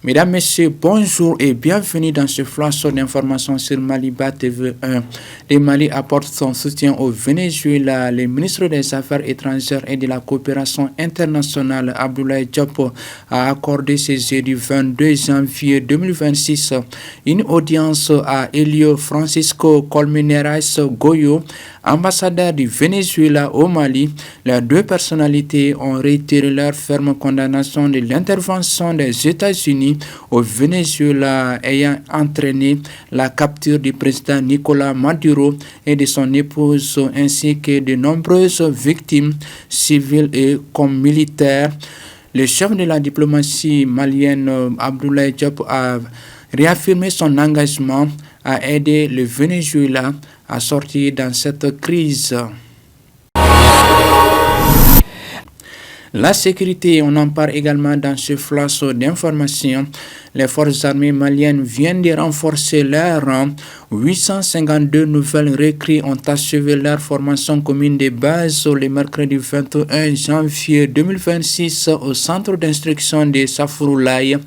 Mesdames, Messieurs, bonjour et bienvenue dans ce flash d'informations sur Maliba TV1. Le Mali apporte son soutien au Venezuela. Le ministre des Affaires étrangères et de la coopération internationale, Abdoulaye Diop, a accordé ce jeudi 22 janvier 2026 une audience à Elio Francisco Colmenares Goyo, ambassadeur du Venezuela au Mali. Les deux personnalités ont réitéré leur ferme condamnation de l'intervention des États-Unis au Venezuela ayant entraîné la capture du président Nicolas Maduro et de son épouse ainsi que de nombreuses victimes civiles et comme militaires. Le chef de la diplomatie malienne Abdoulaye Diop a réaffirmé son engagement à aider le Venezuela à sortir dans cette crise. La sécurité, on en parle également dans ce flash d'informations. Les forces armées maliennes viennent de renforcer leurs rangs. 852 nouvelles recrues ont achevé leur formation commune de base le mercredi 21 janvier 2026 au centre d'instruction de Safroulaye.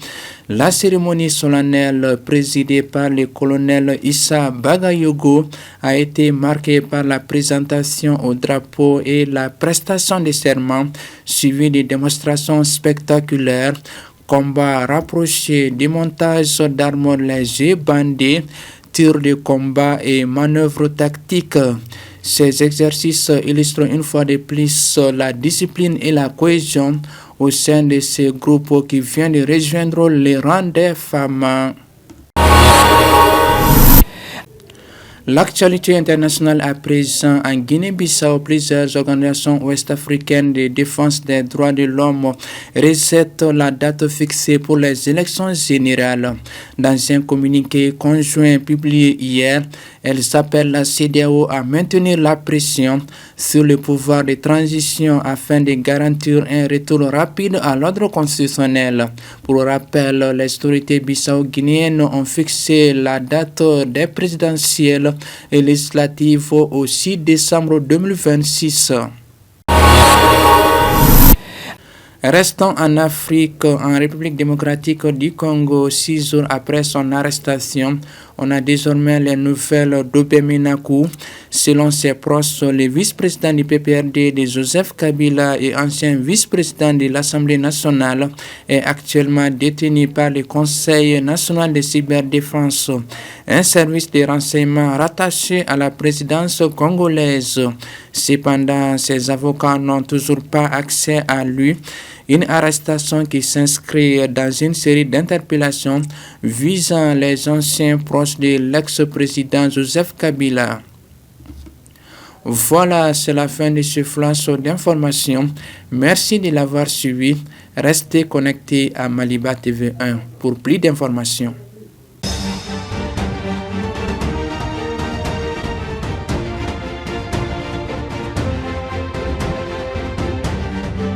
La cérémonie solennelle présidée par le colonel Issa Bagayogo a été marquée par la présentation au drapeau et la prestation de serment suivie de démonstrations spectaculaires. Combats rapprochés, démontage d'armes légers bandés, tirs de combat et manœuvres tactiques. Ces exercices illustrent une fois de plus la discipline et la cohésion au sein de ce groupe qui vient de rejoindre les rangs des femmes. L'actualité internationale à présent en Guinée-Bissau, plusieurs organisations ouest-africaines de défense des droits de l'homme rejettent la date fixée pour les élections générales. Dans un communiqué conjoint publié hier, elles appellent la CEDEAO à maintenir la pression sur le pouvoir de transition afin de garantir un retour rapide à l'ordre constitutionnel. Pour rappel, les autorités bissau-guinéennes ont fixé la date des présidentielles et législatives au 6 décembre 2026. Restons en Afrique, en République démocratique du Congo, 6 jours après son arrestation. On a désormais les nouvelles d'Obeminaku. Selon ses proches, le vice-président du PPRD de Joseph Kabila et ancien vice-président de l'Assemblée nationale est actuellement détenu par le Conseil national de cyberdéfense, un service de renseignement rattaché à la présidence congolaise. Cependant, ses avocats n'ont toujours pas accès à lui. Une arrestation qui s'inscrit dans une série d'interpellations visant les anciens proches de l'ex-président Joseph Kabila. Voilà, c'est la fin de ce flash d'informations. Merci de l'avoir suivi. Restez connectés à Maliba TV1 pour plus d'informations.